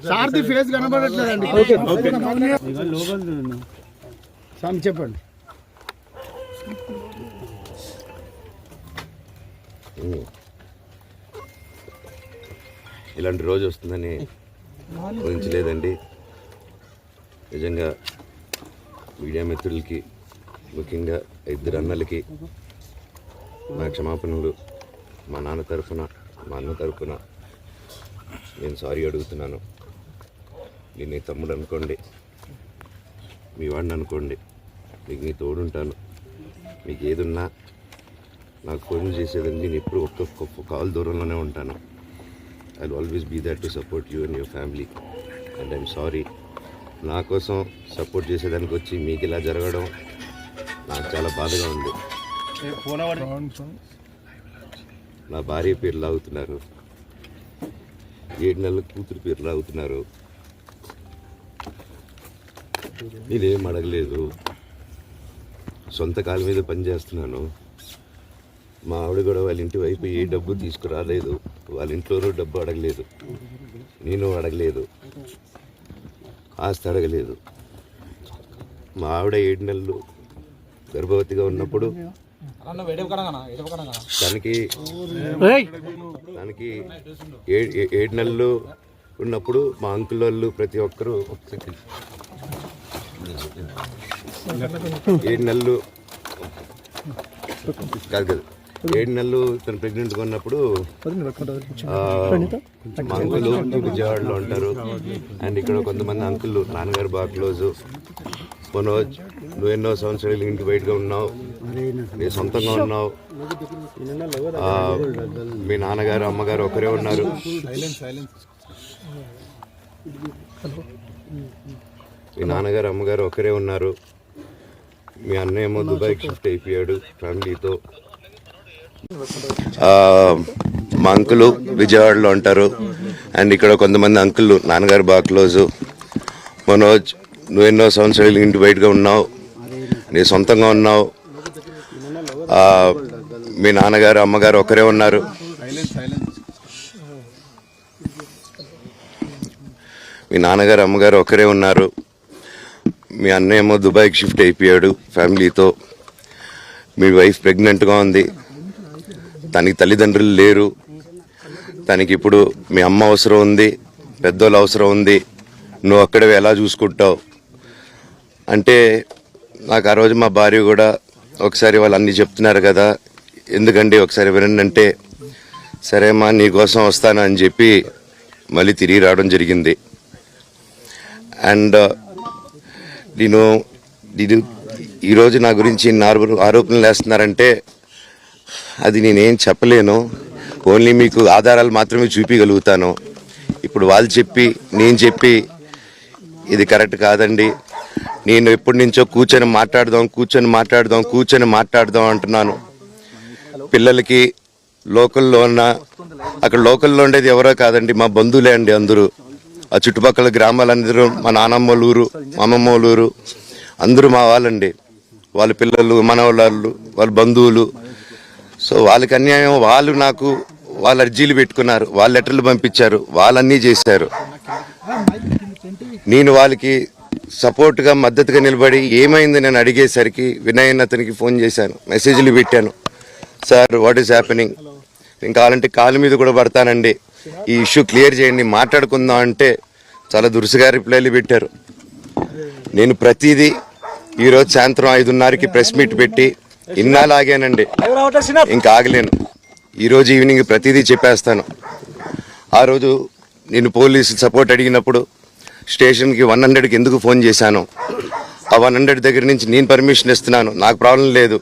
సార్ది face కనబడట్లేదండి. స్వామి చెప్పండి. ఇలాంటి రోజు వస్తుందని ఊహించలేదండి. నిజంగా మీడియా మిత్రులకి, ముఖ్యంగా ఇద్దరు అన్నలకి నా క్షమాపణలు. మా నాన్న తరఫున, మా అన్న తరఫున నేను సారీ అడుగుతున్నాను. నేను నీ తమ్ముడు అనుకోండి, మీ వాడిని అనుకోండి, మీకు నీ తోడుంటాను. మీకు ఏదున్నా నాకు ఫోన్ చేసేదండి. నేను ఎప్పుడు ఒక్క కాల్ దూరంలోనే ఉంటాను. I will always be there to support you and your family. And I'm sorry, నా కోసం సపోర్ట్ చేసేదానికి వచ్చి మీకు ఇలా జరగడం నాకు చాలా బాధగా ఉంది. నా భార్య పేరు లాగుతున్నారు, 7 నెలల కూతురు పేరు లాగుతున్నారు. నేనేం అడగలేదు, సొంత కాళ్ళ మీద పనిచేస్తున్నాను. మా ఆవిడ కూడా వాళ్ళ ఇంటి వైపు ఏ డబ్బు తీసుకురాలేదు, వాళ్ళ ఇంట్లోనూ డబ్బు అడగలేదు, నేను అడగలేదు, ఆస్తి అడగలేదు. మా ఆవిడ 7 నెలలు గర్భవతిగా ఉన్నప్పుడు తనకి 7 నెలలు ఉన్నప్పుడు మా అంకుల్ వాళ్ళు ప్రతి ఒక్కరూ 7 నెలలు కాదు 7 నెలలు తను ప్రెగ్నెంట్గా ఉన్నప్పుడు మా అంకుల్ విజయవాడలో ఉంటారు. అండ్ ఇక్కడ కొంతమంది అంకుల్ నాన్నగారు బాగా క్లోజు. మనోజ్, నువ్వు ఎన్నో సంవత్సరాలు ఇంటి బయటగా ఉన్నావు, నీ సొంతంగా ఉన్నావు. మీ నాన్నగారు అమ్మగారు ఒకరే ఉన్నారు. మీ నాన్నగారు అమ్మగారు ఒకరే ఉన్నారు. మీ అన్నయ్య ఏమో దుబాయ్కి షిఫ్ట్ అయిపోయాడు ఫ్యామిలీతో. మా అంకులు విజయవాడలో ఉంటారు. అండ్ ఇక్కడ కొంతమంది అంకుల్ నాన్నగారు బాగా క్లోజు. మనోజ్, నువ్వు ఎన్నో సంవత్సరాలు ఇంటి బయటగా ఉన్నావు, నీ సొంతంగా ఉన్నావు. మీ నాన్నగారు అమ్మగారు ఒకరే ఉన్నారు. మీ నాన్నగారు అమ్మగారు ఒకరే ఉన్నారు. మీ అన్నయ్య ఏమో దుబాయ్కి షిఫ్ట్ అయిపోయాడు ఫ్యామిలీతో. మీ వైఫ్ ప్రెగ్నెంట్గా ఉంది, తనకి తల్లిదండ్రులు లేరు. తనకి ఇప్పుడు మీ అమ్మ అవసరం ఉంది, పెద్దోళ్ళు అవసరం ఉంది. నువ్వు అక్కడే ఎలా చూసుకుంటావు అంటే, నాకు ఆ రోజు మా భార్య కూడా ఒకసారి వాళ్ళు అన్నీ చెప్తున్నారు కదా, ఎందుకండి ఒకసారి వినండి అంటే, సరేమ్మా నీకోసం వస్తాను అని చెప్పి మళ్ళీ తిరిగి రావడం జరిగింది. అండ్ నేను ఈరోజు నా గురించి ఆరోపణలు వేస్తున్నారంటే అది నేనేం చెప్పలేను. ఓన్లీ మీకు ఆధారాలు మాత్రమే చూపించగలుగుతాను. ఇప్పుడు వాళ్ళు చెప్పి నేను చెప్పి ఇది కరెక్ట్ కాదండి. నేను ఎప్పటి నుంచో కూర్చొని మాట్లాడదాం అంటున్నాను. పిల్లలకి లోకల్లో అక్కడ లోకల్లో ఉండేది ఎవరో కాదండి, మా బంధువులే అండి అందరూ. ఆ చుట్టుపక్కల గ్రామాలందరూ మా నానమ్మ వాళ్ళ ఊరు, మా అమ్మమ్మ వాళ్ళ ఊరు, అందరూ మా వాళ్ళండి. వాళ్ళ పిల్లలు, మనవాళ్ళు, వాళ్ళ బంధువులు. సో వాళ్ళకి అన్యాయం, వాళ్ళు నాకు వాళ్ళ అర్జీలు పెట్టుకున్నారు, వాళ్ళ లెటర్లు పంపించారు, వాళ్ళన్నీ చేశారు. నేను వాళ్ళకి సపోర్ట్గా మద్దతుగా నిలబడి ఏమైంది నేను అడిగేసరికి వినయ్ అతనికి ఫోన్ చేశాను, మెసేజ్లు పెట్టాను. సార్ వాట్ ఈస్ హ్యాపెనింగ్, నేను కావాలంటే కాళ్ళ మీద కూడా పడతానండి, ఈ ఇష్యూ క్లియర్ చేయండి, మాట్లాడుకుందాం అంటే చాలా దురుసుగా రిప్లైలు పెట్టారు. నేను ప్రతిదీ ఈరోజు సాయంత్రం 5:30కి ప్రెస్ మీట్ పెట్టి ఇన్నాళ్ళు ఆగానండి, ఇంకా ఆగలేను. ఈరోజు ఈవినింగ్ ప్రతిదీ చెప్పేస్తాను. ఆ రోజు నేను పోలీసు సపోర్ట్ అడిగినప్పుడు స్టేషన్కి 100కి ఎందుకు ఫోన్ చేశాను, ఆ 100 దగ్గర నుంచి నేను పర్మిషన్ ఇస్తున్నాను, నాకు ప్రాబ్లం లేదు.